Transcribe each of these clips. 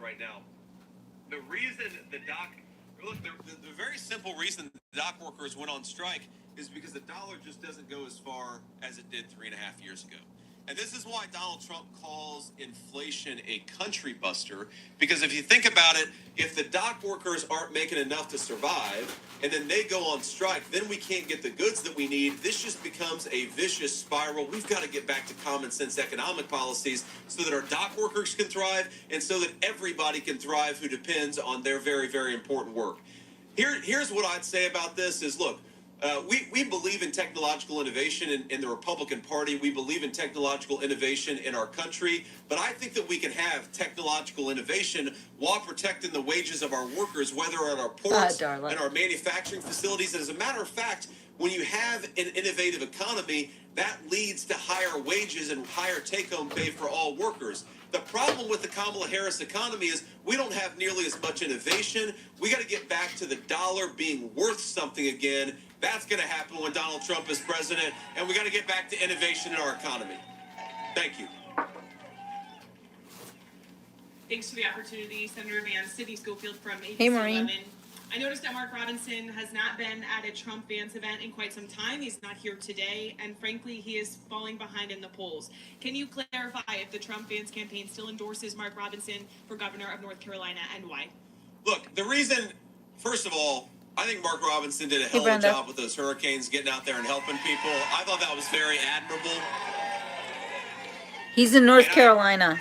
right now. The reason the very simple reason the dock workers went on strike is because the dollar just doesn't go as far as it did 3.5 years ago. And this is why Donald Trump calls inflation a country buster. Because if you think about it, if the dock workers aren't making enough to survive, and then they go on strike, then we can't get the goods that we need. This just becomes a vicious spiral. We've got to get back to common sense economic policies so that our dock workers can thrive and so that everybody can thrive who depends on their very, very important work. Here's what I'd say about this is, look, we believe in technological innovation in the Republican Party. We believe in technological innovation in our country. But I think that we can have technological innovation while protecting the wages of our workers, whether at our ports and our manufacturing facilities. And as a matter of fact, when you have an innovative economy, that leads to higher wages and higher take-home pay for all workers. The problem with the Kamala Harris economy is we don't have nearly as much innovation. We got to get back to the dollar being worth something again. That's going to happen when Donald Trump is president, and we got to get back to innovation in our economy. Thank you. Thanks for the opportunity, Senator Vance. Sydney Schofield from ABC Hey, Maureen. 11. I noticed that Mark Robinson has not been at a Trump-Vance event in quite some time. He's not here today, and frankly, he is falling behind in the polls. Can you clarify if the Trump-Vance campaign still endorses Mark Robinson for governor of North Carolina, and why? Look, the reason, first of all, I think Mark Robinson did a hell of a job with those hurricanes, getting out there and helping people. I thought that was very admirable. He's in North Carolina.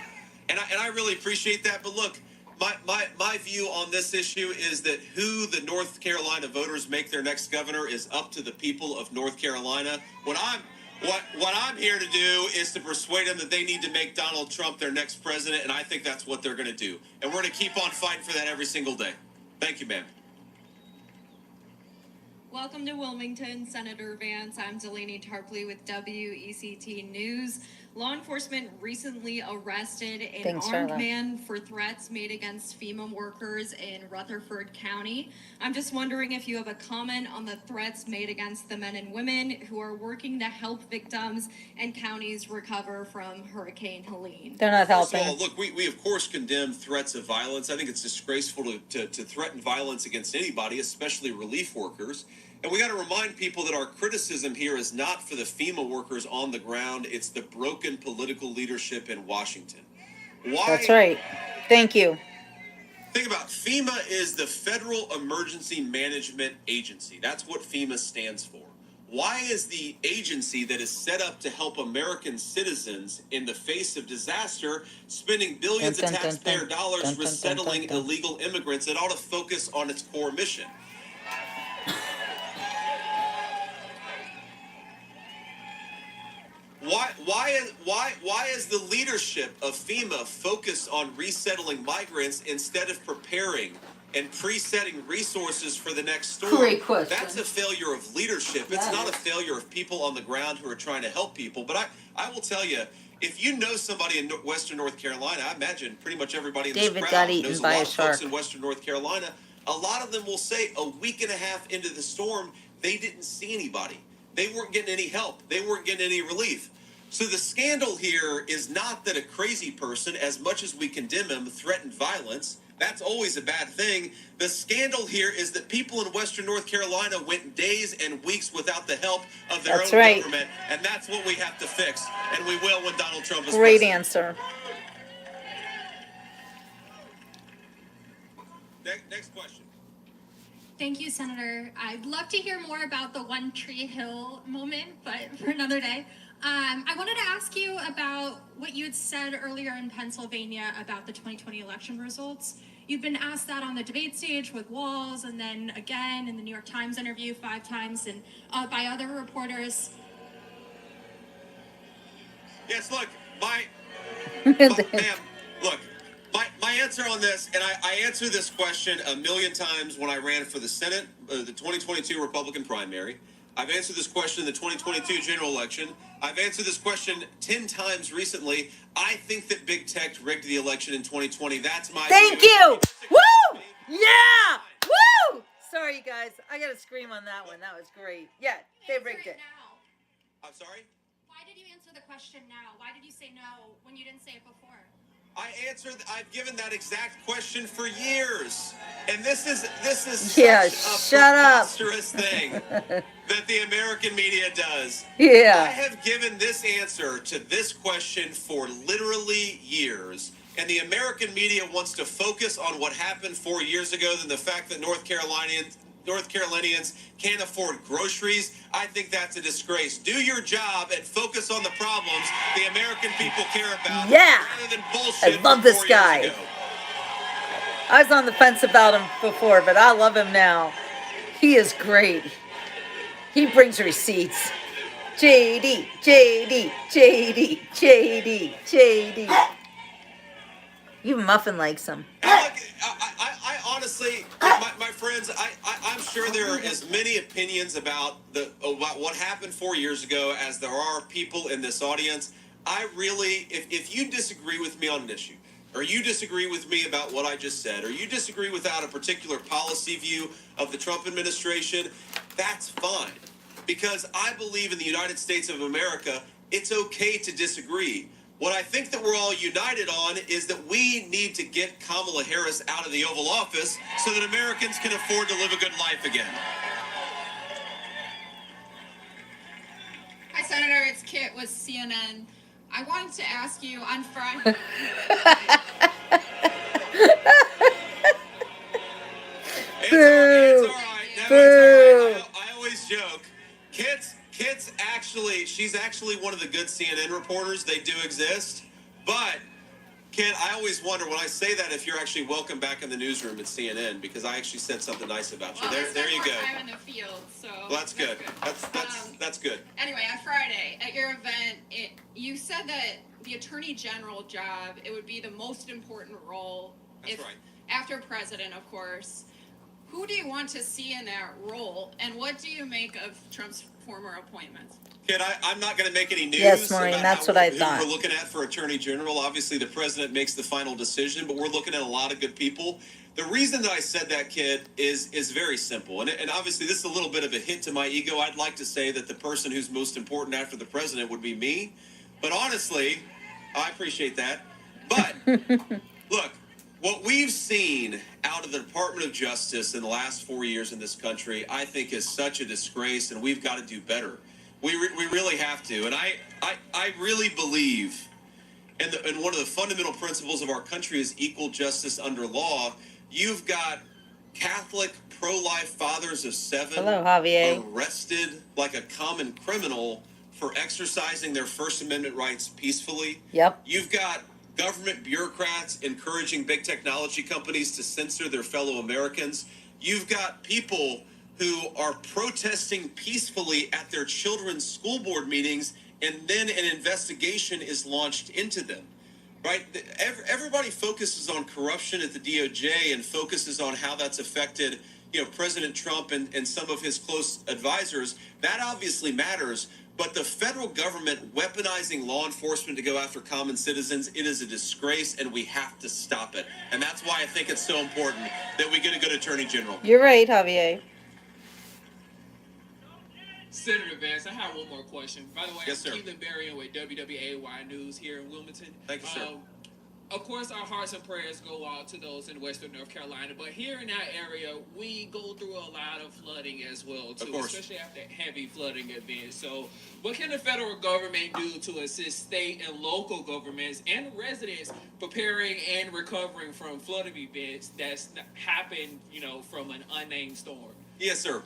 And I really appreciate that. But look, my view on this issue is that who the North Carolina voters make their next governor is up to the people of North Carolina. What I'm here to do is to persuade them that they need to make Donald Trump their next president, and I think that's what they're going to do. And we're going to keep on fighting for that every single day. Thank you, ma'am. Welcome to Wilmington, Senator Vance. I'm Delaney Tarpley with WECT News. Law enforcement recently arrested an armed man for threats made against FEMA workers in Rutherford County. I'm just wondering if you have a comment on the threats made against the men and women who are working to help victims and counties recover from Hurricane Helene. They're not helping. First of all, look, we of course condemn threats of violence. I think it's disgraceful to threaten violence against anybody, especially relief workers. And we got to remind people that our criticism here is not for the FEMA workers on the ground. It's the broken political leadership in Washington. Why? That's right. Thank you. Think about FEMA is the Federal Emergency Management Agency. That's what FEMA stands for. Why is the agency that is set up to help American citizens in the face of disaster spending billions of taxpayer dollars resettling illegal immigrants? It ought to focus on its core mission. Why is the leadership of FEMA focused on resettling migrants instead of preparing and pre-setting resources for the next storm? Great question. That's a failure of leadership. It's not a failure of people on the ground who are trying to help people. But I will tell you, if you know somebody in Western North Carolina, I imagine pretty much everybody in this crowd knows a lot of folks in Western North Carolina. A lot of them will say a week and a half into the storm, they didn't see anybody. They weren't getting any help. They weren't getting any relief. So the scandal here is not that a crazy person, as much as we condemn him, threatened violence. That's always a bad thing. The scandal here is that people in Western North Carolina went days and weeks without the help of their own government. And that's what we have to fix. And we will when Donald Trump is president. Great answer. Next question. Thank you, Senator. I'd love to hear more about the One Tree Hill moment, but for another day. I wanted to ask you about what you had said earlier in Pennsylvania about the 2020 election results. You've been asked that on the debate stage with Walls, and then again in the New York Times interview 5 times, and by other reporters. Yes, look, ma'am, look, my answer on this, and I answer this question a million times when I ran for the Senate, the 2022 Republican primary. I've answered this question in the 2022 general election. I've answered this question 10 times recently. I think that big tech rigged the election in 2020. That's my Thank you. Woo! Yeah! Woo! Sorry, you guys. I got to scream on that one. That was great. Yeah, they rigged it. I'm sorry? Why did you answer the question now? Why did you say no when you didn't say it before? I've given that exact question for years. And this is Yeah, such a shut up. preposterous thing that the American media does. Yeah. I have given this answer to this question for literally years. And the American media wants to focus on what happened 4 years ago than the fact that North Carolinians can't afford groceries. I think that's a disgrace. Do your job and focus on the problems the American people care about rather than bullshit. I love this from 4 guy. years ago. I was on the fence about him before, but I love him now. He is great. He brings receipts. JD, JD, JD, JD, JD. Even Muffin likes him. I honestly, my friends, I'm sure there are as many opinions about what happened 4 years ago as there are people in this audience. I really, if you disagree with me on an issue, or you disagree with me about what I just said, or you disagree without a particular policy view of the Trump administration, that's fine. Because I believe in the United States of America, it's okay to disagree. What I think that we're all united on is that we need to get Kamala Harris out of the Oval Office so that Americans can afford to live a good life again. Hi, Senator. It's Kit with CNN. I wanted to ask you on Friday. It's all right. No, it's all right. I always joke. Kit's actually, she's actually one of the good CNN reporters. They do exist. But, Kit, I always wonder when I say that if you're actually welcome back in the newsroom at CNN, because I actually said something nice about you. Well, there you go. I'm in the field, so Well, that's good. That's good. Anyway, on Friday at your event, you said that the Attorney General job, it would be the most important role. That's right. After president, of course. Who do you want to see in that role, and what do you make of Trump's former appointments? Kid, I'm not going to make any news. Yes, Maureen, about that's what I thought. Who we're looking at for Attorney General. Obviously, the president makes the final decision, but we're looking at a lot of good people. The reason that I said that, Kid, is very simple. And obviously, this is a little bit of a hit to my ego. I'd like to say that the person who's most important after the president would be me. But honestly, I appreciate that. But, look, what we've seen out of the Department of Justice in the last 4 years in this country, I think is such a disgrace, and we've got to do better. We really have to. And I really believe in one of the fundamental principles of our country is equal justice under law. You've got Catholic pro-life fathers of 7 Hello, Javier. arrested like a common criminal for exercising their First Amendment rights peacefully. Yep. You've got government bureaucrats encouraging big technology companies to censor their fellow Americans. You've got people who are protesting peacefully at their children's school board meetings, and then an investigation is launched into them, right? Everybody focuses on corruption at the DOJ and focuses on how that's affected, President Trump and some of his close advisors. That obviously matters. But the federal government weaponizing law enforcement to go after common citizens, it is a disgrace, and we have to stop it. And that's why I think it's so important that we get a good attorney general. You're right, Javier. Senator Vance, I have one more question. By the way, Yes, I'm sir. Keelan Berrien with WWAY News here in Wilmington. Thank you, sir. Of course, our hearts and prayers go out to those in Western North Carolina, but here in that area, we go through a lot of flooding as well, too, especially after heavy flooding events. So what can the federal government do to assist state and local governments and residents preparing and recovering from flooding events that's happened, from an unnamed storm? Yes, sir.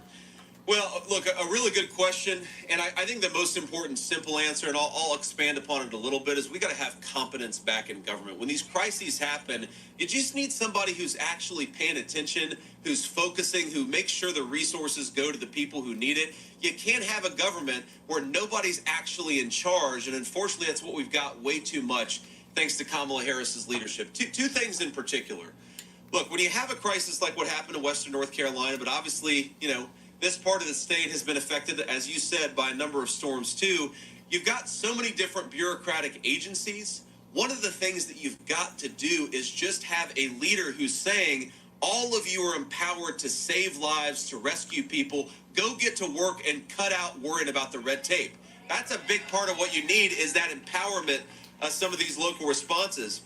Well, look, a really good question, and I think the most important simple answer, and I'll expand upon it a little bit, is we got to have competence back in government. When these crises happen, you just need somebody who's actually paying attention, who's focusing, who makes sure the resources go to the people who need it. You can't have a government where nobody's actually in charge, and unfortunately, that's what we've got way too much, thanks to Kamala Harris's leadership. Two things in particular. Look, when you have a crisis like what happened in Western North Carolina, but obviously, this part of the state has been affected, as you said, by a number of storms, too. You've got so many different bureaucratic agencies. One of the things that you've got to do is just have a leader who's saying, all of you are empowered to save lives, to rescue people. Go get to work and cut out worrying about the red tape. That's a big part of what you need, is that empowerment of some of these local responses.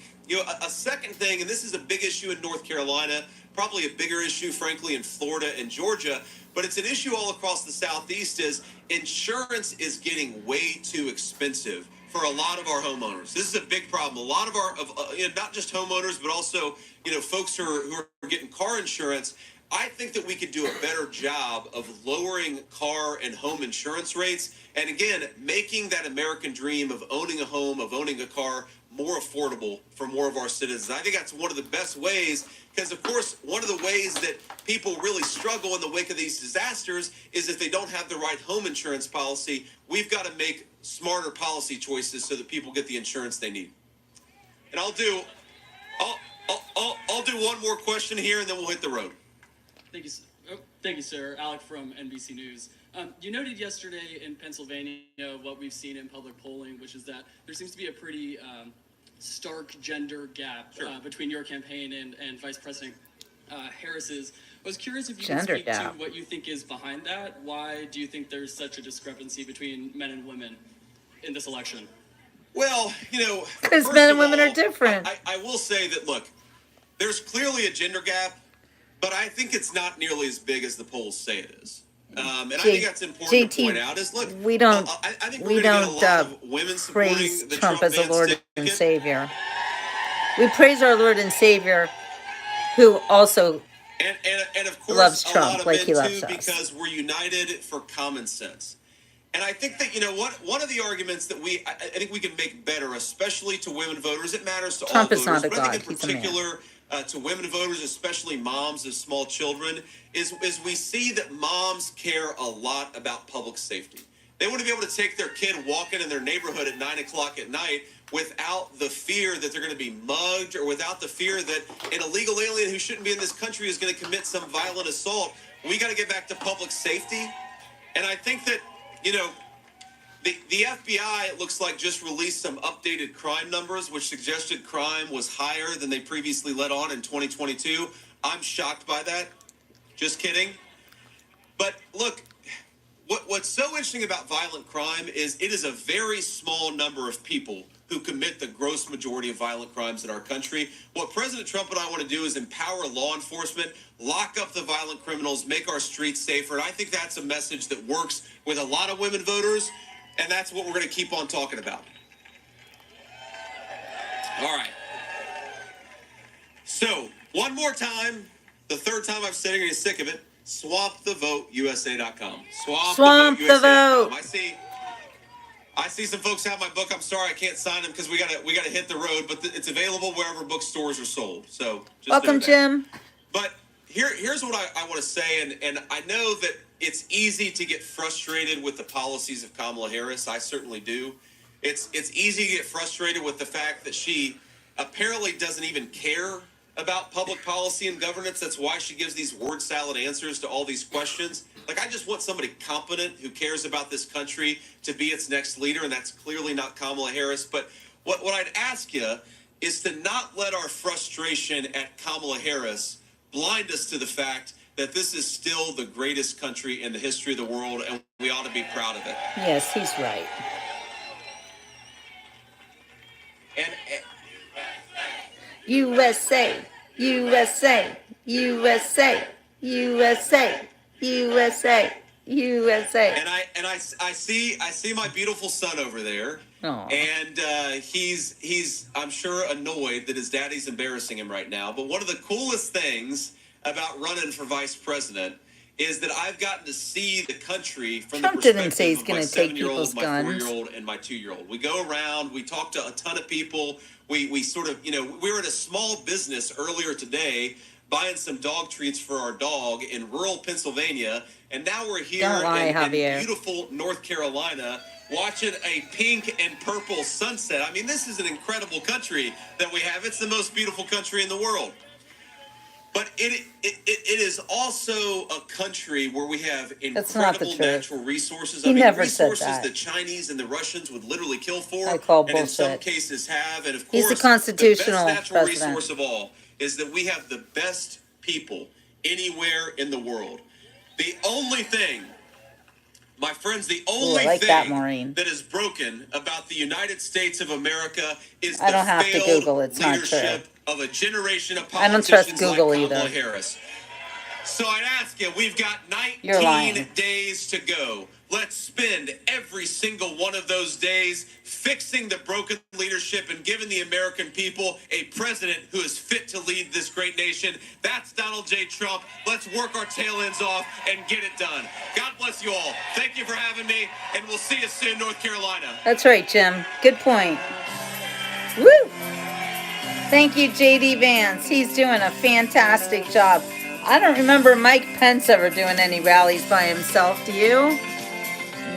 A second thing, and this is a big issue in North Carolina, probably a bigger issue, frankly, in Florida and Georgia, but it's an issue all across the Southeast, is insurance is getting way too expensive for a lot of our homeowners. This is a big problem. A lot of our, not just homeowners, but also, folks who are getting car insurance. I think that we could do a better job of lowering car and home insurance rates. And again, making that American dream of owning a home, of owning a car, more affordable for more of our citizens. I think that's one of the best ways, because of course, one of the ways that people really struggle in the wake of these disasters is if they don't have the right home insurance policy. We've got to make smarter policy choices so that people get the insurance they need. And I'll do one more question here, and then we'll hit the road. Thank you, sir. Alec from NBC News. You noted yesterday in Pennsylvania what we've seen in public polling, which is that there seems to be a pretty stark gender gap between your campaign and Vice President Harris's. I was curious if you could speak to what you think is behind that. Why do you think there's such a discrepancy between men and women in this election? Well, because men and women are different. I will say that, look, there's clearly a gender gap, but I think it's not nearly as big as the polls say it is. And I think that's important to point out. Is look, we don't praise Trump as a Lord and Savior. We praise our Lord and Savior, who also and of course loves Trump a lot of like men he loves too, us. because we're united for common sense. And I think that one of the arguments that I think we can make better, especially to women voters, it matters to Trump all is voters, not a but god. I think in He's a man. particular to women voters, especially moms of small children, is we see that moms care a lot about public safety. They want to be able to take their kid walking in their neighborhood at 9 o'clock at night without the fear that they're going to be mugged, or without the fear that an illegal alien who shouldn't be in this country is going to commit some violent assault. We got to get back to public safety. And I think that, the FBI, it looks like, just released some updated crime numbers, which suggested crime was higher than they previously let on in 2022. I'm shocked by that. Just kidding. But look, what's so interesting about violent crime is it is a very small number of people who commit the gross majority of violent crimes in our country. What President Trump and I want to do is empower law enforcement, lock up the violent criminals, make our streets safer. And I think that's a message that works with a lot of women voters. And that's what we're going to keep on talking about. All right. So, one more time, the third time I've said it, you're sick of it. SwampTheVoteUSA.com. Swamp the vote. I see some folks have my book. I'm sorry I can't sign them because we gotta hit the road, but it's available wherever bookstores are sold. So, just welcome, Jim. But here's what I want to say, and I know that it's easy to get frustrated with the policies of Kamala Harris. I certainly do. It's easy to get frustrated with the fact that she apparently doesn't even care about public policy and governance. That's why she gives these word salad answers to all these questions. Like, I just want somebody competent who cares about this country to be its next leader, and that's clearly not Kamala Harris. But what I'd ask you is to not let our frustration at Kamala Harris blind us to the fact that this is still the greatest country in the history of the world, and we ought to be proud of it. Yes, he's right. And USA, USA, USA, USA, USA, USA. And I see my beautiful son over there. Aww. And he's I'm sure annoyed that his daddy's embarrassing him right now. But one of the coolest things about running for vice president is that I've gotten to see the country from Trump the perspective didn't say he's of gonna my take 7-year-old, people's my guns. 4-year-old, and my 2-year-old. We go around, we talk to a ton of people. We sort of, we were at a small business earlier today buying some dog treats for our dog in rural Pennsylvania, and now we're here in beautiful North Carolina watching a pink and purple sunset. I mean, this is an incredible country that we have. It's the most beautiful country in the world. But it is also a country where we have incredible natural resources. He never resources said that. The Chinese and the Russians would literally kill for. I call and in some bullshit. cases have. And of He's course, the constitutional the best natural president. resource of all is that we have the best people anywhere in the world. The only thing My friends, the Ooh, only I like that, thing Maureen. that is broken about the United States of America is I don't the have to failed Google. It's not true. leadership of a generation of I don't trust politicians like Google Kamala either. Harris. So I'd ask you, we've got You're 19 lying. days to go. Let's spend every single one of those days fixing the broken leadership and giving the American people a president who is fit to lead this great nation. That's Donald J. Trump. Let's work our tail ends off and get it done. God bless you all. Thank you for having me, and we'll see you soon, North Carolina. That's right, Jim. Good point. Woo! Thank you, JD Vance. He's doing a fantastic job. I don't remember Mike Pence ever doing any rallies by himself. Do you?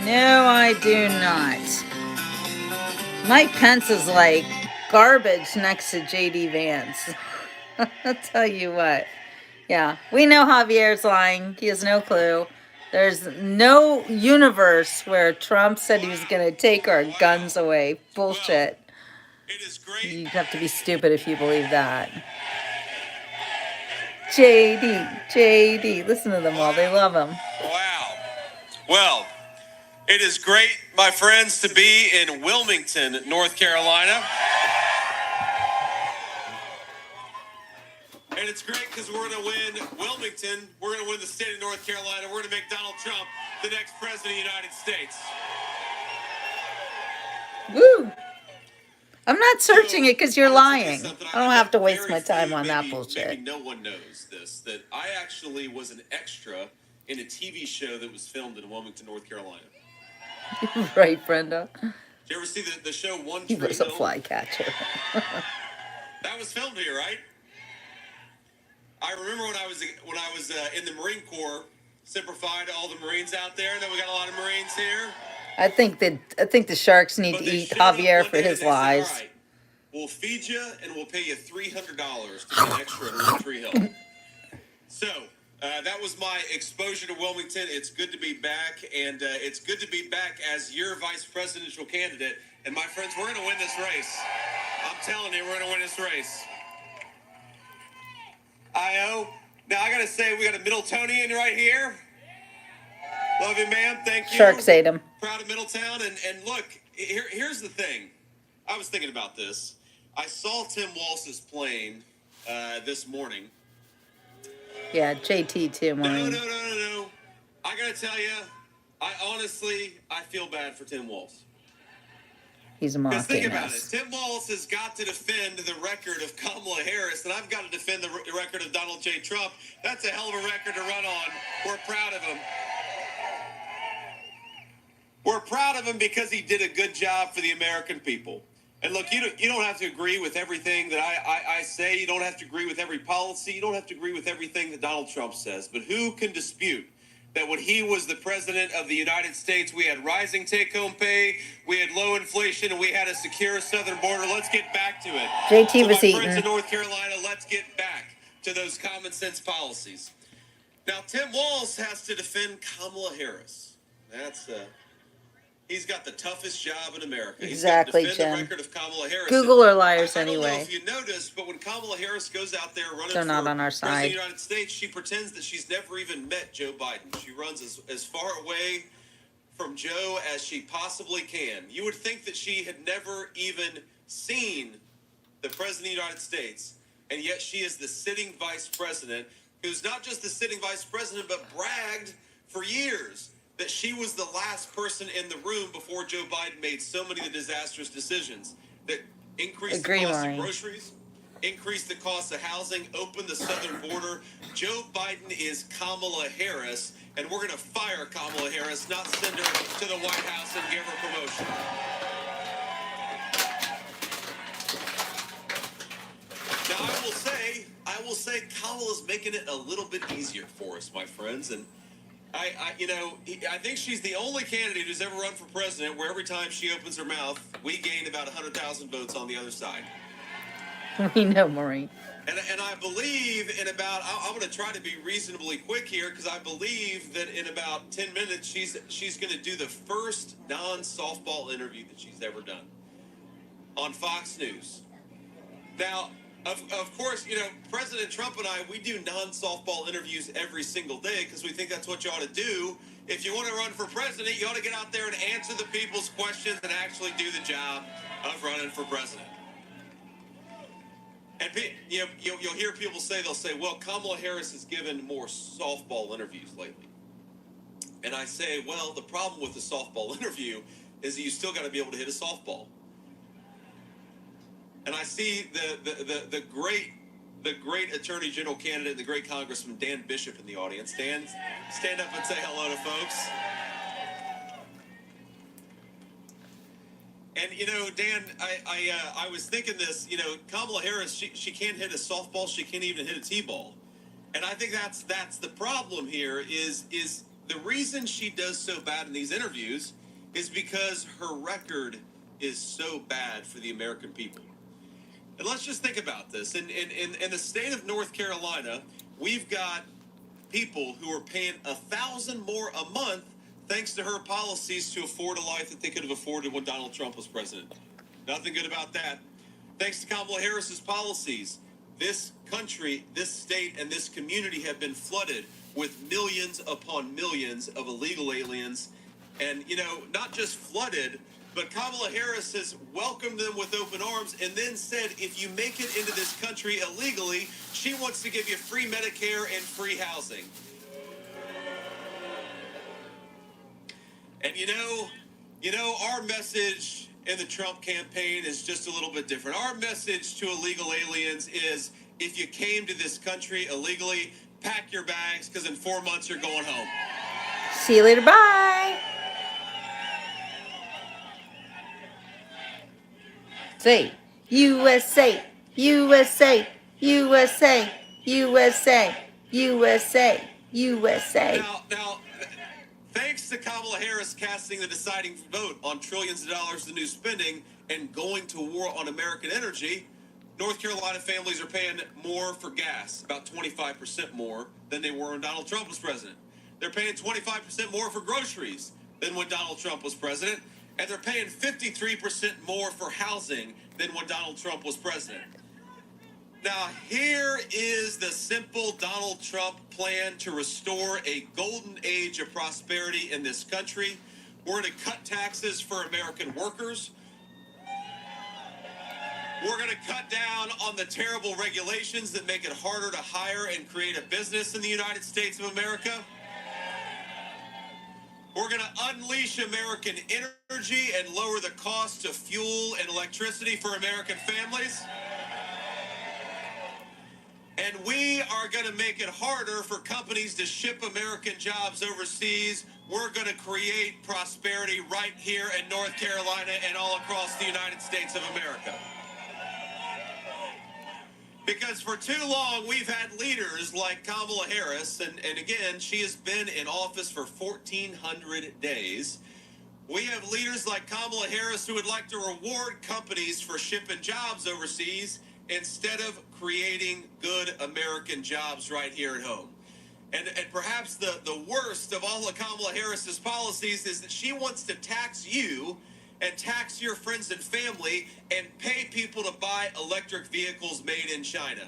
No, I do not. Mike Pence is like garbage next to JD Vance. I'll tell you what. Yeah, we know Javier's lying. He has no clue. There's no universe where Trump said he was going to take our guns away. Bullshit. It is great. You'd have to be stupid if you believe that. JD. Listen to them all. They love him. Wow. Well, it is great, my friends, to be in Wilmington, North Carolina. And it's great because we're going to win Wilmington. We're going to win the state of North Carolina. We're going to make Donald Trump the next president of the United States. Woo! I'm not searching it because you're lying. I don't have to waste my time on that Maybe bullshit. no one knows this, that I actually was an extra in a TV show that was filmed in Wilmington, North Carolina. Right, Brenda? Did you ever see the show One He Tree was a Hill? flycatcher. That was filmed here, right? I remember when I was in the Marine Corps, simplified all the Marines out there, and then we got a lot of Marines here. I think the Sharks need But to they eat showed up Javier one for day his and they said, lies. "All right, we'll feed you and we'll pay you $300 to be an extra in One Tree Hill." So that was my exposure to Wilmington. It's good to be back, and it's good to be back as your vice presidential candidate. And my friends, we're going to win this race. I'm telling you, we're going to win this race. I.O. Now, I got to say, we got a Middletonian right here. Love you, ma'am. Thank you. Sharks ate him. Proud of Middletown. And look, here's the thing. I was thinking about this. I saw Tim Walsh's plane this morning. Yeah, JT too, Maureen. No. I got to tell you, I feel bad for Tim Walsh. He's a Because think mocking about it. us. Tim Walsh has got to defend the record of Kamala Harris, and I've got to defend the record of Donald J. Trump. That's a hell of a record to run on. We're proud of him. We're proud of him because he did a good job for the American people. And look, you don't have to agree with everything that I say. You don't have to agree with every policy. You don't have to agree with everything that Donald Trump says. But who can dispute that when he was the president of the United States, we had rising take-home pay, we had low inflation, and we had a secure southern border? Let's get back to it. JT was my eating. friends in North Carolina, let's get back to those common sense policies. Now, Tim Walz has to defend Kamala Harris. That's he's got the toughest job in America. Exactly, He's got to defend Jim. the record of Kamala Harris. Google are liars I don't know anyway. if you noticed, but when Kamala Harris goes out there running They're for not on our president side. of the United States, she pretends that she's never even met Joe Biden. She runs as far away from Joe as she possibly can. You would think that she had never even seen the president of the United States, and yet she is the sitting vice president, who's not just the sitting vice president, but bragged for years that she was the last person in the room before Joe Biden made so many of the disastrous decisions that increased the cost Maureen. of groceries, increased the cost of housing, opened the southern border. Joe Biden is Kamala Harris, and we're going to fire Kamala Harris, not send her to the White House and give her promotion. Now, I will say Kamala's making it a little bit easier for us, my friends, and I think she's the only candidate who's ever run for president where every time she opens her mouth, we gain about 100,000 votes on the other side. We know, Maureen. And I believe in about, I'm going to try to be reasonably quick here because I believe that in about 10 minutes, she's going to do the first non-softball interview that she's ever done on Fox News. Now, of course, President Trump and I, we do non-softball interviews every single day because we think that's what you ought to do if you want to run for president, you ought to get out there and answer the people's questions and actually do the job of running for president. And you'll hear people say, they'll say, well, Kamala Harris has given more softball interviews lately. And I say, well, the problem with the softball interview is that you still got to be able to hit a softball. And I see the great Attorney General candidate and the great Congressman Dan Bishop in the audience. Dan, stand up and say hello to folks. And, Dan, I was thinking this, Kamala Harris, she can't hit a softball. She can't even hit a T-ball. And I think that's the problem here is the reason she does so bad in these interviews is because her record is so bad for the American people. And let's just think about this. In the state of North Carolina, we've got people who are paying $1,000 more a month thanks to her policies to afford a life that they could have afforded when Donald Trump was president. Nothing good about that. Thanks to Kamala Harris's policies, this country, this state, and this community have been flooded with millions upon millions of illegal aliens. And, not just flooded, but Kamala Harris has welcomed them with open arms and then said, if you make it into this country illegally, she wants to give you free Medicare and free housing. And our message in the Trump campaign is just a little bit different. Our message to illegal aliens is, if you came to this country illegally, pack your bags, because in 4 months you're going home. See you later. Bye. Say, USA, USA, USA, USA, USA, USA. Now, thanks to Kamala Harris casting the deciding vote on trillions of dollars in new spending and going to war on American energy, North Carolina families are paying more for gas, about 25% more than they were when Donald Trump was president. They're paying 25% more for groceries than when Donald Trump was president. And they're paying 53% more for housing than when Donald Trump was president. Now, here is the simple Donald Trump plan to restore a golden age of prosperity in this country. We're going to cut taxes for American workers. We're going to cut down on the terrible regulations that make it harder to hire and create a business in the United States of America. We're going to unleash American energy and lower the cost of fuel and electricity for American families. And we are going to make it harder for companies to ship American jobs overseas. We're going to create prosperity right here in North Carolina and all across the United States of America. Because for too long, we've had leaders like Kamala Harris, and again, she has been in office for 1,400 days. We have leaders like Kamala Harris who would like to reward companies for shipping jobs overseas instead of creating good American jobs right here at home. And perhaps the worst of all of Kamala Harris's policies is that she wants to tax you and tax your friends and family and pay people to buy electric vehicles made in China.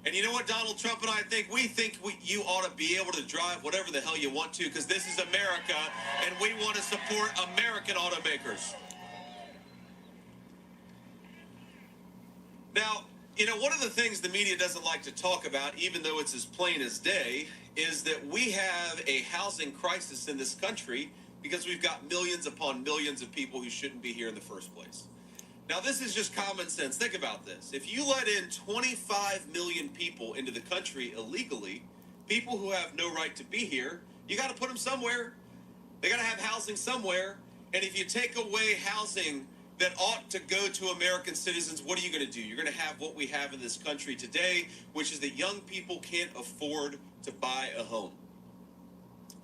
And you know what, Donald Trump and I think? We think you ought to be able to drive whatever the hell you want to, because this is America, and we want to support American automakers. Now, one of the things the media doesn't like to talk about, even though it's as plain as day, is that we have a housing crisis in this country because we've got millions upon millions of people who shouldn't be here in the first place. Now, this is just common sense. Think about this. If you let in 25 million people into the country illegally, people who have no right to be here, you got to put them somewhere. They got to have housing somewhere. And if you take away housing that ought to go to American citizens, what are you going to do? You're going to have what we have in this country today, which is that young people can't afford to buy a home.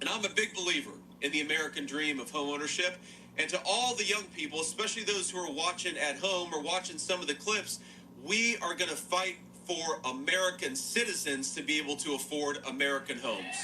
And I'm a big believer in the American dream of home ownership. And to all the young people, especially those who are watching at home or watching some of the clips, we are going to fight for American citizens to be able to afford American homes.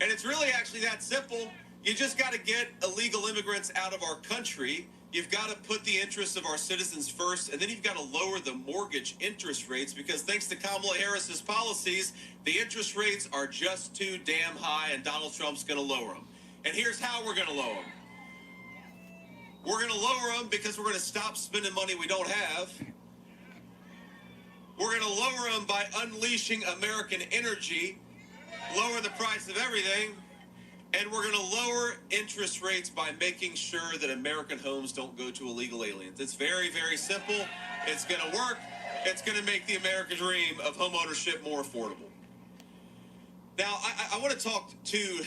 And it's really actually that simple. You just got to get illegal immigrants out of our country. You've got to put the interests of our citizens first, and then you've got to lower the mortgage interest rates because thanks to Kamala Harris's policies, the interest rates are just too damn high, and Donald Trump's going to lower them. And here's how we're going to lower them. We're going to lower them because we're going to stop spending money we don't have. We're going to lower them by unleashing American energy, lower the price of everything, and we're going to lower interest rates by making sure that American homes don't go to illegal aliens. It's very, very simple. It's going to work. It's going to make the American dream of home ownership more affordable. Now, I want to talk to,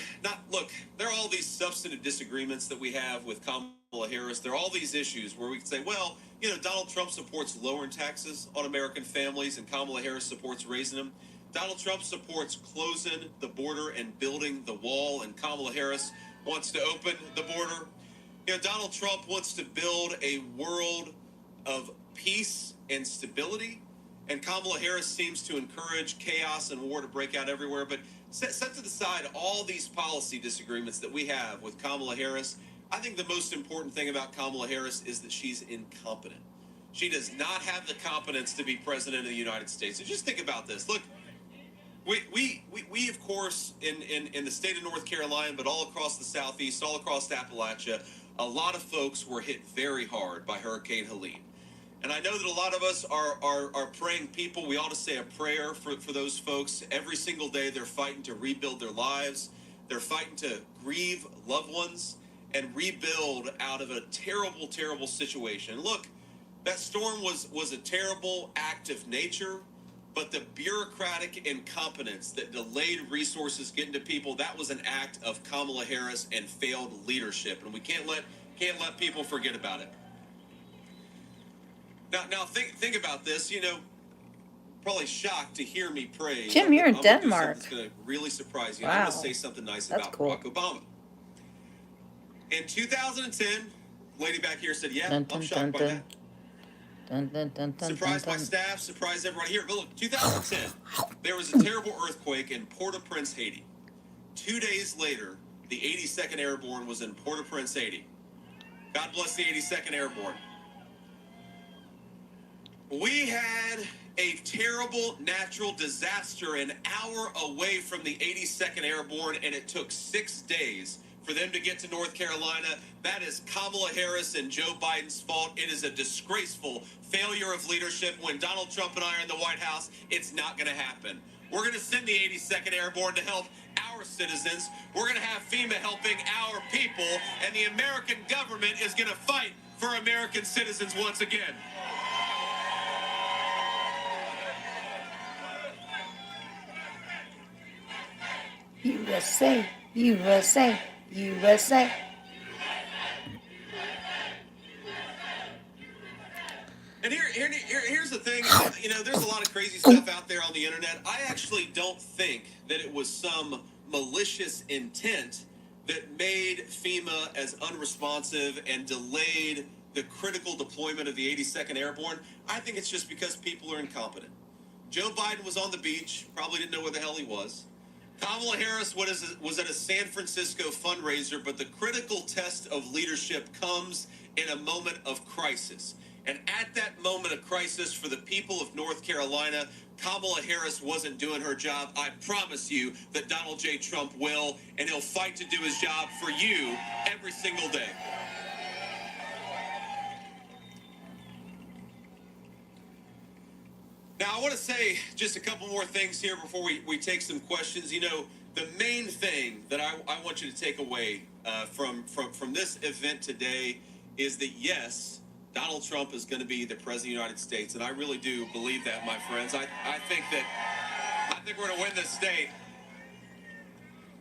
look, there are all these substantive disagreements that we have with Kamala Harris. There are all these issues where we can say, well, Donald Trump supports lowering taxes on American families and Kamala Harris supports raising them. Donald Trump supports closing the border and building the wall, and Kamala Harris wants to open the border. Donald Trump wants to build a world of peace and stability, and Kamala Harris seems to encourage chaos and war to break out everywhere. But set to the side all these policy disagreements that we have with Kamala Harris, I think the most important thing about Kamala Harris is that she's incompetent. She does not have the competence to be president of the United States. So just think about this. Look, we of course, in the state of North Carolina, but all across the Southeast, all across Appalachia, a lot of folks were hit very hard by Hurricane Helene. And I know that a lot of us are praying people. We ought to say a prayer for those folks. Every single day they're fighting to rebuild their lives. They're fighting to grieve loved ones and rebuild out of a terrible, terrible situation. Look, that storm was a terrible act of nature, but the bureaucratic incompetence that delayed resources getting to people, that was an act of Kamala Harris and failed leadership. And we can't let people forget about it. Now think about this. Probably shocked to hear me praise. Jim, you're in Denmark. It's going to really surprise you. Wow. I'm going to say something nice That's about cool. Barack Obama. In 2010, lady back here said, yeah, Dun, I'm dun, shocked dun, by dun. that. Dun, dun, dun, dun, Surprised dun, my dun. staff, surprised everybody here. But look, 2010, there was a terrible earthquake in Port-au-Prince, Haiti. 2 days later, the 82nd Airborne was in Port-au-Prince, Haiti. God bless the 82nd Airborne. We had a terrible natural disaster an hour away from the 82nd Airborne, and it took 6 days for them to get to North Carolina. That is Kamala Harris and Joe Biden's fault. It is a disgraceful failure of leadership. When Donald Trump and I are in the White House, it's not going to happen. We're going to send the 82nd Airborne to help our citizens. We're going to have FEMA helping our people, and the American government is going to fight for American citizens once again. USA, USA, USA. And here's the thing, there's a lot of crazy stuff out there on the internet. I actually don't think that it was some malicious intent that made FEMA as unresponsive and delayed the critical deployment of the 82nd Airborne. I think it's just because people are incompetent. Joe Biden was on the beach, probably didn't know where the hell he was. Kamala Harris was at a San Francisco fundraiser, but the critical test of leadership comes in a moment of crisis. And at that moment of crisis for the people of North Carolina, Kamala Harris wasn't doing her job. I promise you that Donald J. Trump will, and he'll fight to do his job for you every single day. Now, I want to say just a couple more things here before we take some questions. The main thing that I want you to take away from this event today is that, yes, Donald Trump is going to be the president of the United States, and I really do believe that, my friends. I think we're going to win this state.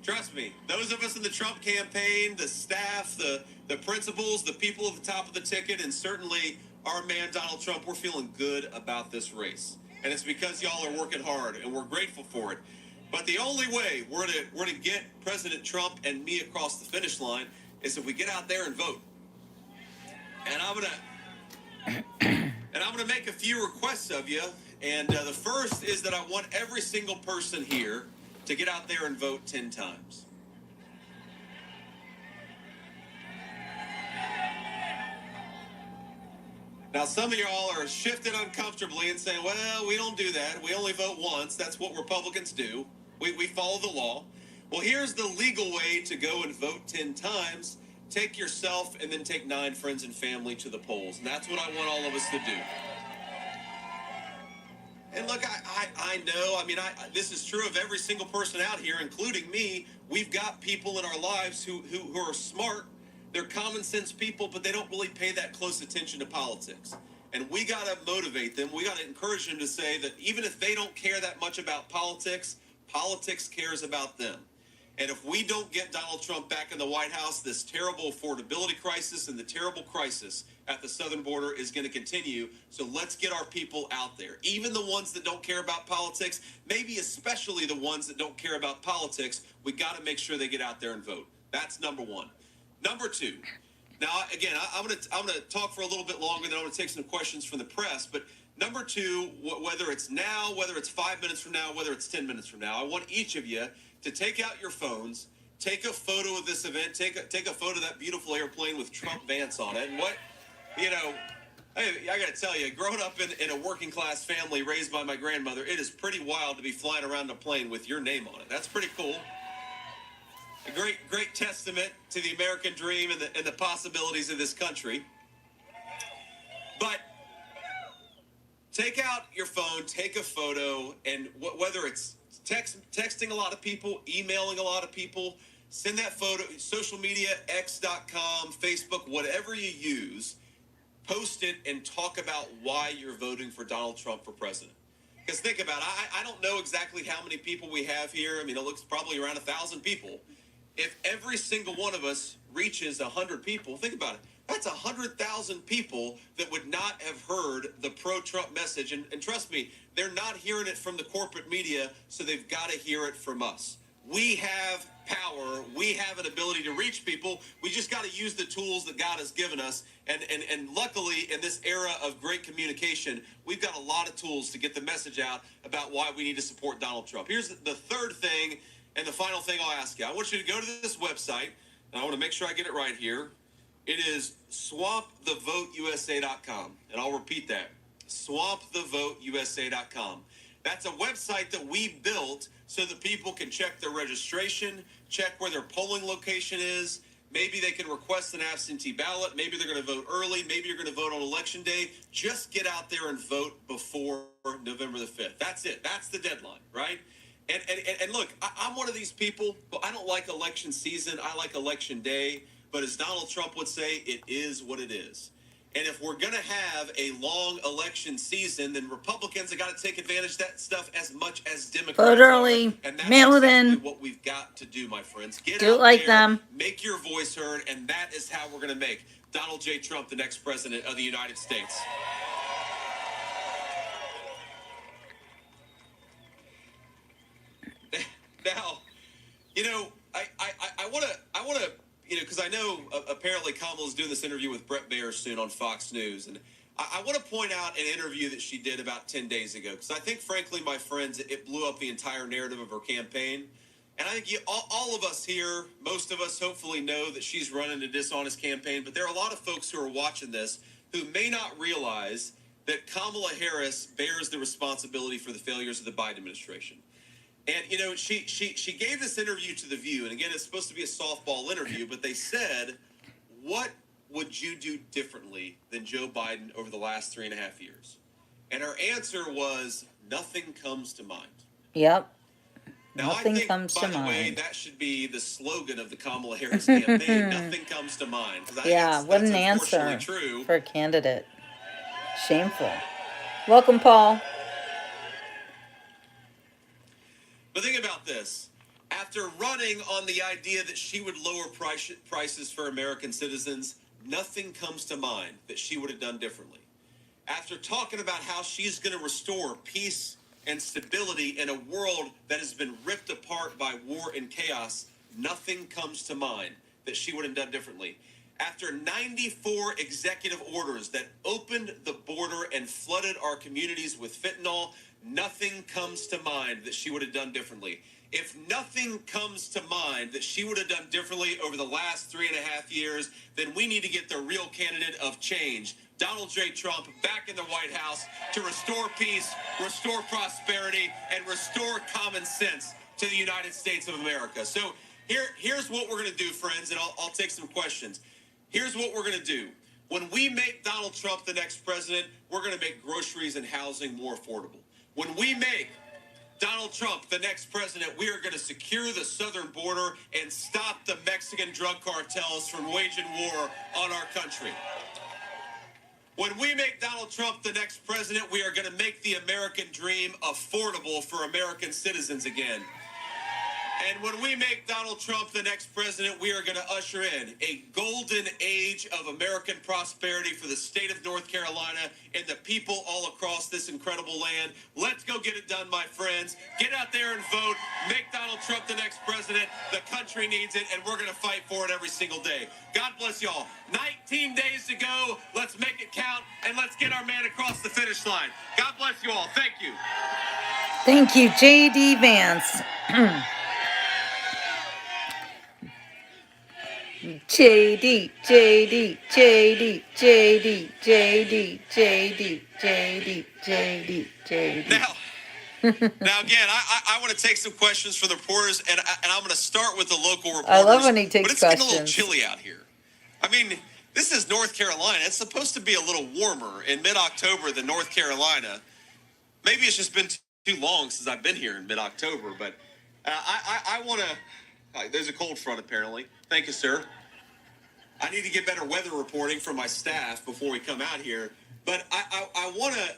Trust me, those of us in the Trump campaign, the staff, the principals, the people at the top of the ticket, and certainly our man Donald Trump, we're feeling good about this race. And it's because y'all are working hard, and we're grateful for it. But the only way we're to get President Trump and me across the finish line is if we get out there and vote. And I'm gonna make a few requests of you. And the first is that I want every single person here to get out there and vote 10 times. Now, some of y'all are shifting uncomfortably and saying, well, we don't do that. We only vote once. That's what Republicans do. We follow the law. Well, here's the legal way to go and vote 10 times. Take yourself and then take 9 friends and family to the polls. And that's what I want all of us to do. And look, I know, I mean, this is true of every single person out here, including me. We've got people in our lives who are smart. They're common sense people, but they don't really pay that close attention to politics. And we got to motivate them. We got to encourage them to say that even if they don't care that much about politics, politics cares about them. And if we don't get Donald Trump back in the White House, this terrible affordability crisis and the terrible crisis at the southern border is going to continue. So let's get our people out there. Even the ones that don't care about politics, maybe especially the ones that don't care about politics, we got to make sure they get out there and vote. That's number one. Number two. Now, again, I'm going to talk for a little bit longer, then I'm going to take some questions from the press. But number two, whether it's now, whether it's 5 minutes from now, whether it's 10 minutes from now, I want each of you to take out your phones, take a photo of this event, take a photo of that beautiful airplane with Trump VANCE on it. And what, you know, hey, I got to tell you, growing up in a working class family raised by my grandmother, it is pretty wild to be flying around in a plane with your name on it. That's pretty cool. A great testament to the American dream and the possibilities of this country. But take out your phone, take a photo, and whether it's texting a lot of people, emailing a lot of people, send that photo, social media, x.com, Facebook, whatever you use, post it and talk about why you're voting for Donald Trump for president. Because think about it, I don't know exactly how many people we have here. I mean, it looks probably around 1,000 people. If every single one of us reaches 100 people, think about it. That's 100,000 people that would not have heard the pro-Trump message. And trust me, they're not hearing it from the corporate media, so they've got to hear it from us. We have power. We have an ability to reach people. We just got to use the tools that God has given us. And luckily, in this era of great communication, we've got a lot of tools to get the message out about why we need to support Donald Trump. Here's the third thing and the final thing I'll ask you. I want you to go to this website, and I want to make sure I get it right here. It is swampthevoteusa.com. And I'll repeat that. Swampthevoteusa.com. That's a website that we built so that people can check their registration, check where their polling location is. Maybe they can request an absentee ballot. Maybe they're going to vote early. Maybe you're going to vote on Election Day. Just get out there and vote before November the 5th. That's it. That's the deadline, right? And look, I'm one of these people, but I don't like election season. I like Election Day. But as Donald Trump would say, it is what it is. And if we're going to have a long election season, then Republicans have got to take advantage of that stuff as much as Democrats. Vote early, and that's mail it exactly in. what we've got to do, my friends. Get Do out it like there, them. make your voice heard, and that is how we're going to make Donald J. Trump the next president of the United States. Now, you know, I want to, you know, because I know apparently Kamala's doing this interview with Brett Baer soon on Fox News, and I want to point out an interview that she did about 10 days ago, because I think, frankly, my friends, it blew up the entire narrative of her campaign. And I think all of us here, most of us hopefully know that she's running a dishonest campaign, but there are a lot of folks who are watching this who may not realize that Kamala Harris bears the responsibility for the failures of the Biden administration. And, you know, she gave this interview to The View. And, again, it's supposed to be a softball interview. But they said, what would you do differently than Joe Biden over the last 3.5 years? And her answer was, nothing comes to mind. Yep. Now, Nothing I think, comes by to the mind. way, that should be the slogan of the Kamala Harris campaign. Nothing comes to mind. 'Cause I think Yeah, what that's an answer unfortunately true. for a candidate. Shameful. Welcome, Paul. But think about this. After running on the idea that she would lower prices for American citizens, nothing comes to mind that she would have done differently. After talking about how she's going to restore peace and stability in a world that has been ripped apart by war and chaos, nothing comes to mind that she would have done differently. After 94 executive orders that opened the border and flooded our communities with fentanyl, nothing comes to mind that she would have done differently. If nothing comes to mind that she would have done differently over the last 3.5 years, then we need to get the real candidate of change, Donald J. Trump back in the White House to restore peace, restore prosperity, and restore common sense to the United States of America. So here's what we're going to do, friends, and I'll take some questions. Here's what we're going to do. When we make Donald Trump the next president, we're going to make groceries and housing more affordable. When we make Donald Trump the next president, we are going to secure the southern border and stop the Mexican drug cartels from waging war on our country. When we make Donald Trump the next president, we are going to make the American dream affordable for American citizens again. And when we make Donald Trump the next president, we are going to usher in a golden age of American prosperity for the state of North Carolina and the people all across this incredible land. Let's go get it done, my friends. Get out there and vote. Make Donald Trump the next president. The country needs it, and we're going to fight for it every single day. God bless y'all. 19 days to go. Let's make it count, and let's get our man across the finish line. God bless you all. Thank you. Thank you, J.D. Vance. JD, JD, JD, JD, JD, JD, JD, JD, JD. Now again, I want to take some questions from the reporters, and I'm going to start with the local reporters. I love when he takes but it's questions. getting a little chilly out here. I mean, this is North Carolina. It's supposed to be a little warmer in mid-October than North Carolina. Maybe it's just been too long since I've been here in mid-October, but I want to. There's a cold front apparently. Thank you, sir. I need to get better weather reporting from my staff before we come out here. But I want to,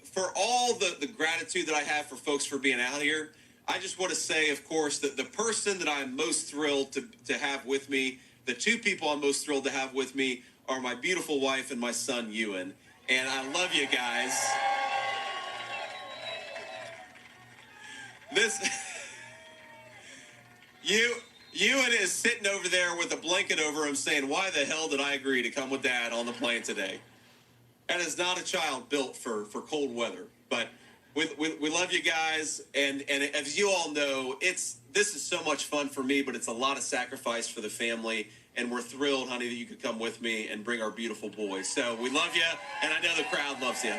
for all the gratitude that I have for folks for being out here, I just want to say, of course, that the person that I'm most thrilled to have with me, the two people I'm most thrilled to have with me are my beautiful wife and my son, Ewan. And I love you guys. Ewan is sitting over there with a blanket over him saying, why the hell did I agree to come with Dad on the plane today? That is not a child built for cold weather. But we love you guys. And as you all know, this is so much fun for me, but it's a lot of sacrifice for the family. And we're thrilled, honey, that you could come with me and bring our beautiful boys. So we love you, and I know the crowd loves you.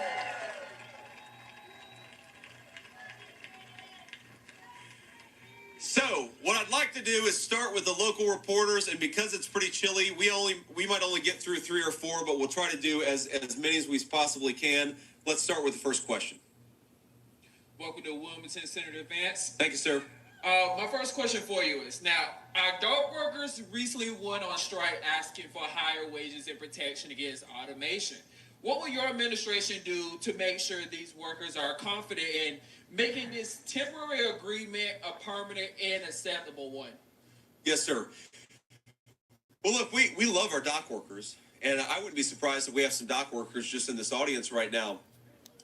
So what I'd like to do is start with the local reporters, and because it's pretty chilly, we might only get through 3 or 4, but we'll try to do as many as we possibly can. Let's start with the first question. Welcome to Wilmington, Senator Vance. Thank you, sir. My first question for you is, now, our dock workers recently went on strike asking for higher wages and protection against automation. What will your administration do to make sure these workers are confident in making this temporary agreement a permanent and acceptable one? Yes, sir. Well, look, we love our dock workers, and I wouldn't be surprised if we have some dock workers just in this audience right now.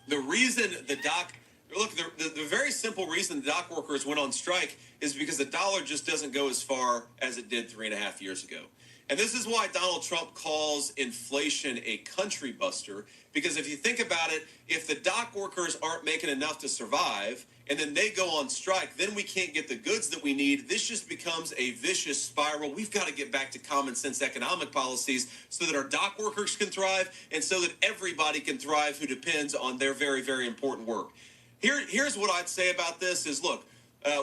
The reason the very simple reason the dock workers went on strike is because the dollar just doesn't go as far as it did 3.5 years ago. And this is why Donald Trump calls inflation a country buster, because if you think about it, if the dock workers aren't making enough to survive and then they go on strike, then we can't get the goods that we need. This just becomes a vicious spiral. We've got to get back to common sense economic policies so that our dock workers can thrive and so that everybody can thrive who depends on their very, very important work. Here's what I'd say about this is, look,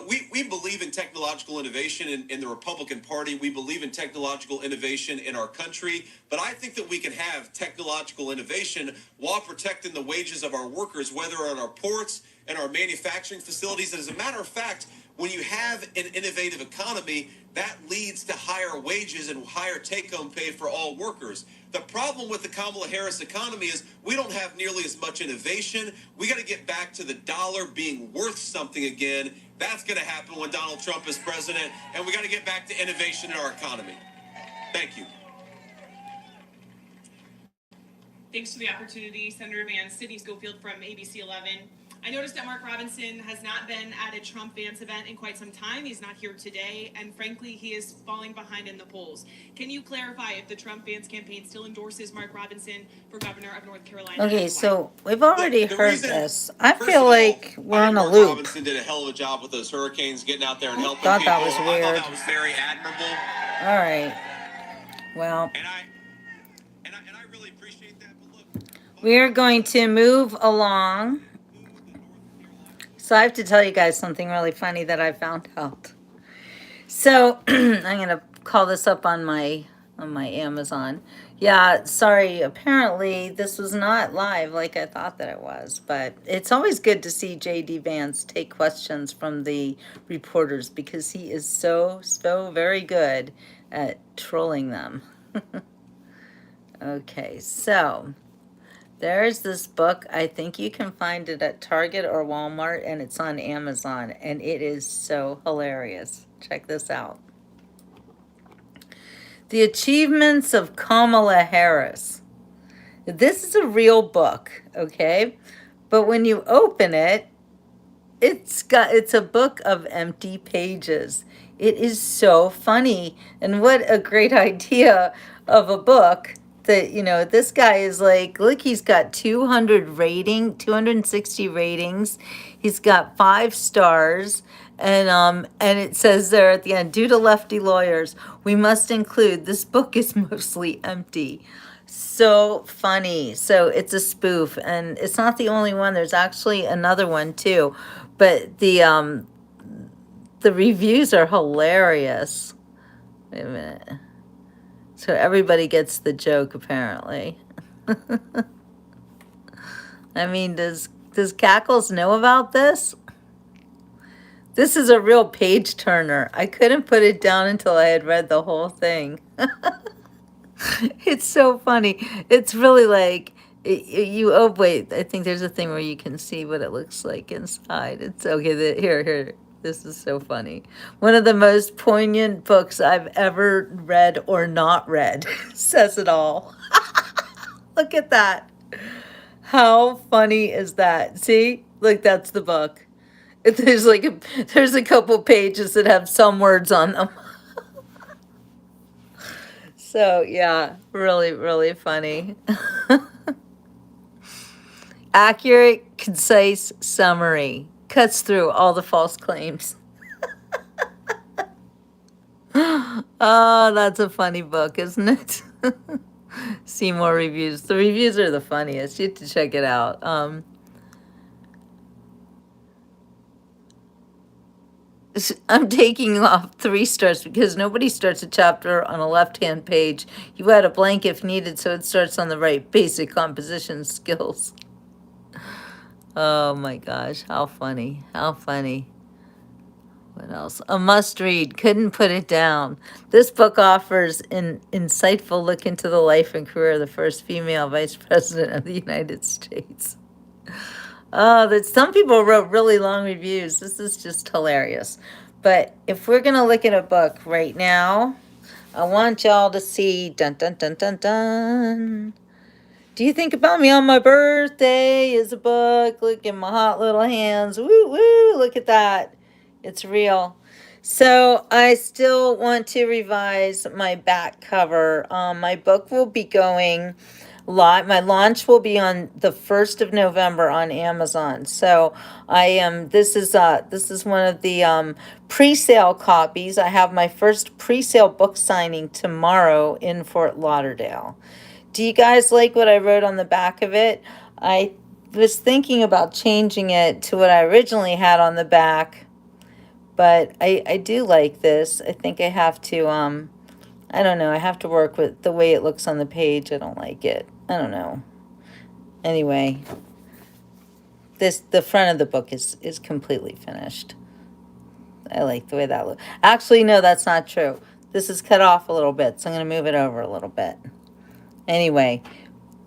we believe in technological innovation in the Republican Party. We believe in technological innovation in our country. But I think that we can have technological innovation while protecting the wages of our workers, whether on our ports and our manufacturing facilities. And as a matter of fact, when you have an innovative economy, that leads to higher wages and higher take-home pay for all workers. The problem with the Kamala Harris economy is we don't have nearly as much innovation. We got to get back to the dollar being worth something again. That's going to happen when Donald Trump is president, and we got to get back to innovation in our economy. Thank you. Thanks for the opportunity, Senator Vance. Sydney Schofield from ABC 11. I noticed that Mark Robinson has not been at a Trump-Vance event in quite some time. He's not here today, and frankly, he is falling behind in the polls. Can you clarify if the Trump-Vance campaign still endorses Mark Robinson for governor of North Carolina? Okay, so we've already heard this. I feel like we're on a Mark loop. Robinson did a hell of a job with those hurricanes, getting out there and helping Thought people. that was I weird. thought that was very admirable. All right. Well. And I really appreciate that. But We're going to move along. So I have to tell you guys something really funny that I found out. So I'm gonna call this up on my Amazon. Yeah, sorry. Apparently this was not live like I thought that it was, but it's always good to see JD Vance take questions from the reporters because he is so very good at trolling them. Okay, so there's this book. I think you can find it at Target or Walmart, and it's on Amazon, and it is so hilarious. Check this out. The Achievements of Kamala Harris. This is a real book, okay? But when you open it, it's a book of empty pages. It is so funny, and what a great idea of a book that, you know, this guy is like, look, he's got 260 ratings. He's got 5 stars. And it says there at the end, due to lefty lawyers, we must include this book is mostly empty. So funny. So it's a spoof, and it's not the only one. There's actually another one too, but the reviews are hilarious. Wait a minute. So everybody gets the joke apparently. I mean, does Cackles know about this? This is a real page turner. I couldn't put it down until I had read the whole thing. It's so funny. It's really like oh wait, I think there's a thing where you can see what it looks like inside. It's okay. Here. This is so funny. One of the most poignant books I've ever read or not read. Says it all. Look at that. How funny is that? See? Look, that's the book. There's there's a couple pages that have some words on them. So yeah, really funny. Accurate, concise summary. Cuts through all the false claims. Oh, that's a funny book, isn't it? See more reviews. The reviews are the funniest. You have to check it out. I'm taking off 3 stars because nobody starts a chapter on a left-hand page. You add a blank if needed, so it starts on the right. Basic composition skills. Oh my gosh, how funny. How funny. What else? A must-read. Couldn't put it down. This book offers an insightful look into the life and career of the first female vice president of the United States. Oh, that some people wrote really long reviews. This is just hilarious. But if we're going to look at a book right now, I want y'all to see, dun, dun, dun, dun, dun. Do You Think About Me on My Birthday is a book. Look at my hot little hands. Woo, woo, look at that. It's real. So I still want to revise my back cover. My book will be going live. My launch will be on the 1st of November on Amazon. So I am. This is one of the pre-sale copies. I have my first pre-sale book signing tomorrow in Fort Lauderdale. Do you guys like what I wrote on the back of it? I was thinking about changing it to what I originally had on the back, but I do like this. I think I have to, I don't know, I have to work with the way it looks on the page. I don't like it. I don't know. Anyway, the front of the book is completely finished. I like the way that looks. Actually, no, that's not true. This is cut off a little bit, so I'm going to move it over a little bit. Anyway,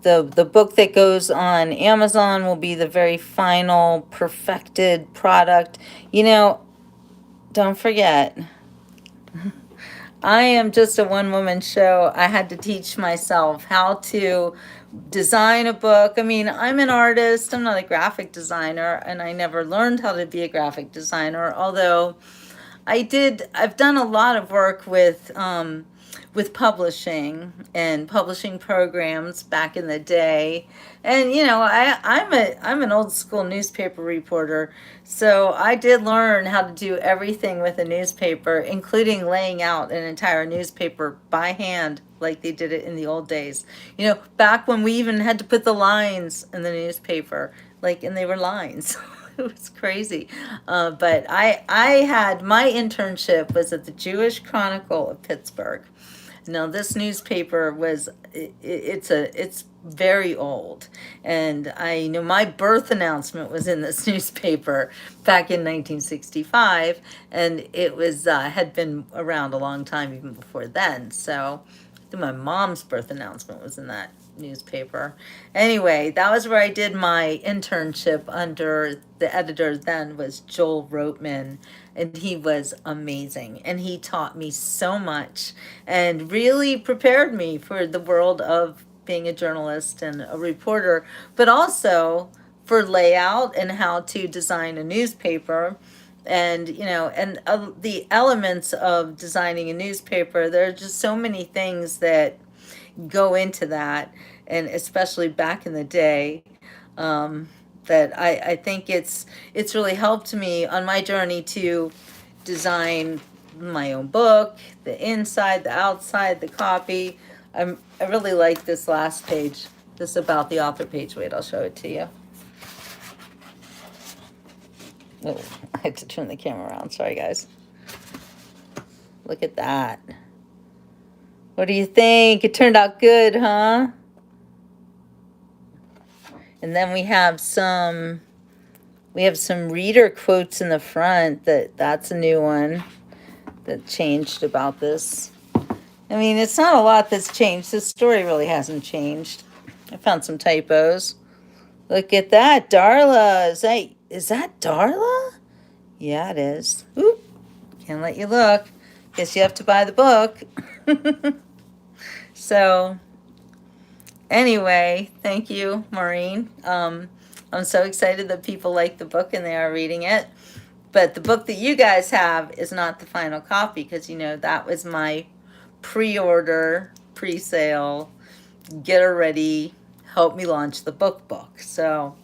the book that goes on Amazon will be the very final perfected product. You know, don't forget, I am just a one-woman show. I had to teach myself how to design a book. I mean, I'm an artist. I'm not a graphic designer, and I never learned how to be a graphic designer, although I've done a lot of work with publishing and publishing programs back in the day. And you know, I'm an old school newspaper reporter, so I did learn how to do everything with a newspaper, including laying out an entire newspaper by hand, like they did it in the old days. You know, back when we even had to put the lines in the newspaper, like, and they were lines. It was crazy. But I had, my internship was at the Jewish Chronicle of Pittsburgh. Now this newspaper was, it's very old, and I know my birth announcement was in this newspaper back in 1965, and it was had been around a long time even before then. So I think my mom's birth announcement was in that newspaper. Anyway, that was where I did my internship under the editor then was Joel Roteman, and he was amazing, and he taught me so much and really prepared me for the world of being a journalist and a reporter, but also for layout and how to design a newspaper. And you know, and the elements of designing a newspaper, there are just so many things that go into that, and especially back in the day, that I think it's really helped me on my journey to design my own book, the inside, the outside, the copy. I really like this last page, this about the author page. Wait, I'll show it to you. Oh, I had to turn the camera around. Sorry, guys. Look at that. What do you think? It turned out good, huh? And then we have some reader quotes in the front. That's a new one that changed about this. I mean, it's not a lot that's changed. The story really hasn't changed. I found some typos. Look at that, Darla. Is that Darla? Yeah, it is. Oop, can't let you look. Guess you have to buy the book. So, anyway, thank you, Maureen. I'm so excited that people like the book and they are reading it. But the book that you guys have is not the final copy, because, you know, that was my pre-order, pre-sale, get her ready, help me launch the book. So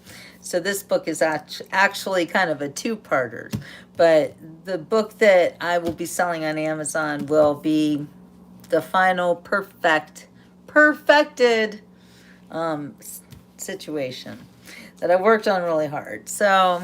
this book is actually kind of a two-parter. But the book that I will be selling on Amazon will be the final perfected situation that I worked on really hard. So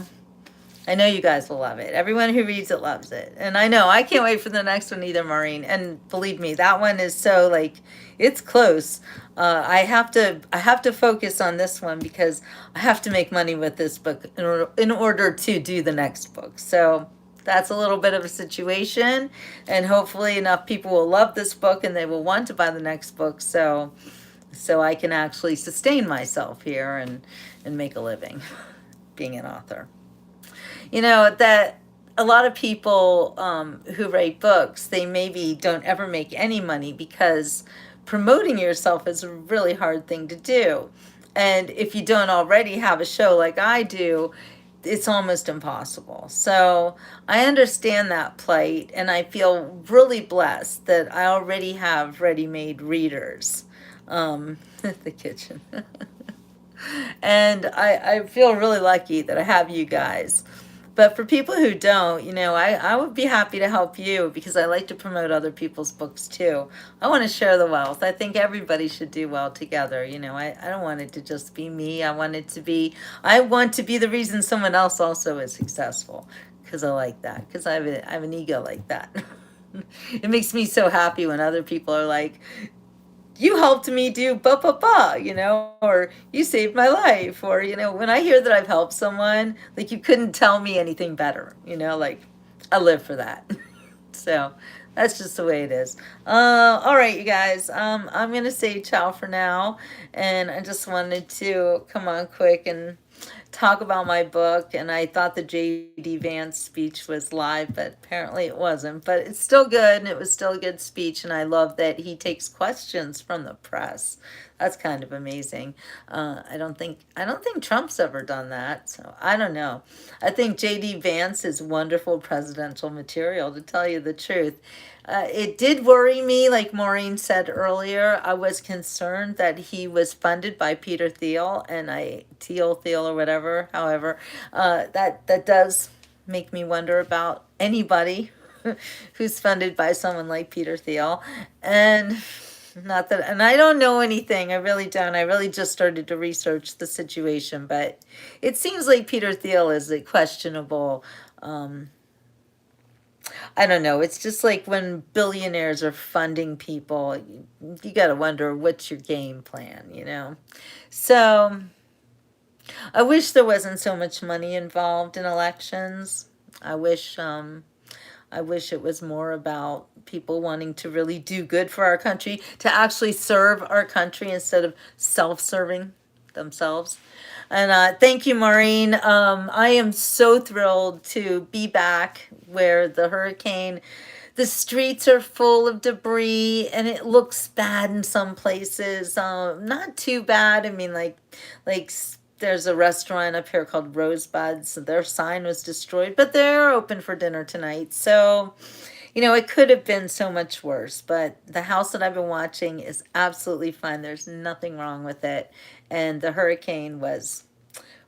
I know you guys will love it. Everyone who reads it loves it. And I know I can't wait for the next one either, Maureen. And believe me, that one is so, like, it's close. I have to focus on this one because I have to make money with this book in order to do the next book. So that's a little bit of a situation, and hopefully enough people will love this book and they will want to buy the next book, so I can actually sustain myself here and make a living being an author. You know, that a lot of people who write books, they maybe don't ever make any money because promoting yourself is a really hard thing to do. And if you don't already have a show like I do, it's almost impossible. So I understand that plight, and I feel really blessed that I already have ready-made readers. The kitchen. And I feel really lucky that I have you guys. But for people who don't, you know, I would be happy to help you because I like to promote other people's books too. I want to share the wealth. I think everybody should do well together. You know, I don't want it to just be me. I want to be the reason someone else also is successful, because I like that, because I have an ego like that. It makes me so happy when other people are like, you helped me do you know, or you saved my life, or, you know, when I hear that I've helped someone, like, you couldn't tell me anything better, you know, like, I live for that. So that's just the way it is. All right, you guys, I'm gonna say ciao for now, and I just wanted to come on quick and talk about my book. And I thought the JD Vance speech was live, but apparently it wasn't. But it's still good, and it was still a good speech, and I love that he takes questions from the press. That's kind of amazing. I don't think Trump's ever done that, so I don't know. I think JD Vance is wonderful presidential material, to tell you the truth. It did worry me, like Maureen said earlier. I was concerned that he was funded by Peter Thiel, and Thiel or whatever. However, that does make me wonder about anybody who's funded by someone like Peter Thiel. And Not that, and I don't know anything. I really don't. I really just started to research the situation, but it seems like Peter Thiel is a questionable. I don't know. It's just like when billionaires are funding people, you got to wonder what's your game plan, you know? So I wish there wasn't so much money involved in elections. I wish it was more about people wanting to really do good for our country, to actually serve our country instead of self-serving themselves. And thank you, Maureen. I am so thrilled to be back where the hurricane, the streets are full of debris and it looks bad in some places. Not too bad. I mean, like there's a restaurant up here called Rosebuds. Their sign was destroyed, but they're open for dinner tonight. So, you know, it could have been so much worse, but the house that I've been watching is absolutely fine. There's nothing wrong with it. And the hurricane was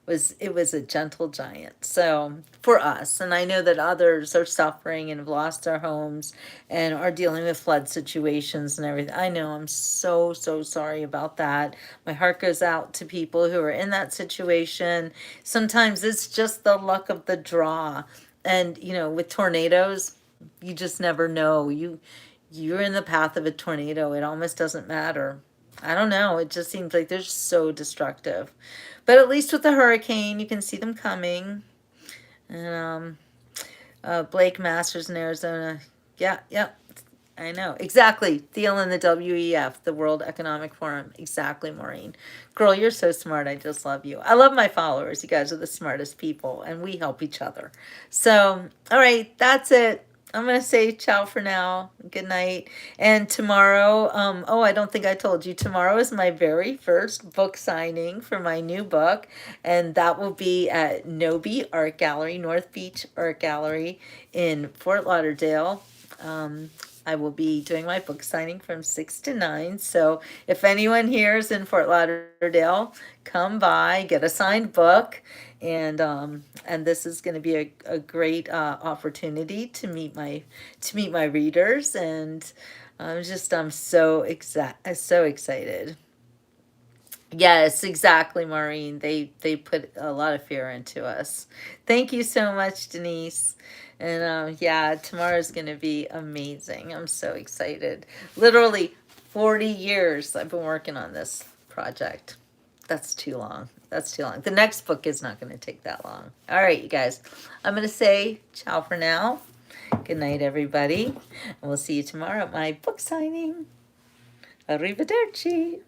a gentle giant. So for us, and I know that others are suffering and have lost their homes and are dealing with flood situations and everything. I know, I'm so sorry about that. My heart goes out to people who are in that situation. Sometimes it's just the luck of the draw. And, you know, with tornadoes, you just never know. You're in the path of a tornado. It almost doesn't matter. I don't know. It just seems like they're so destructive. But at least with the hurricane, you can see them coming. And Blake Masters in Arizona. Yeah, I know. Exactly. Thiel and the WEF, the World Economic Forum. Exactly, Maureen. Girl, you're so smart. I just love you. I love my followers. You guys are the smartest people, and we help each other. So, all right, that's it. I'm going to say ciao for now. Good night. And tomorrow, oh, I don't think I told you, tomorrow is my very first book signing for my new book. And that will be at Nobi Art Gallery, North Beach Art Gallery in Fort Lauderdale. I will be doing my book signing from 6 to 9. So if anyone here is in Fort Lauderdale, come by, get a signed book. And this is going to be a great opportunity to meet my readers, and I'm so excited. Yes, exactly, Maureen. They put a lot of fear into us. Thank you so much, Denise. And yeah, tomorrow's going to be amazing. I'm so excited. Literally 40 years I've been working on this project. That's too long. That's too long. The next book is not going to take that long. All right, you guys. I'm going to say ciao for now. Good night, everybody. And we'll see you tomorrow at my book signing. Arrivederci.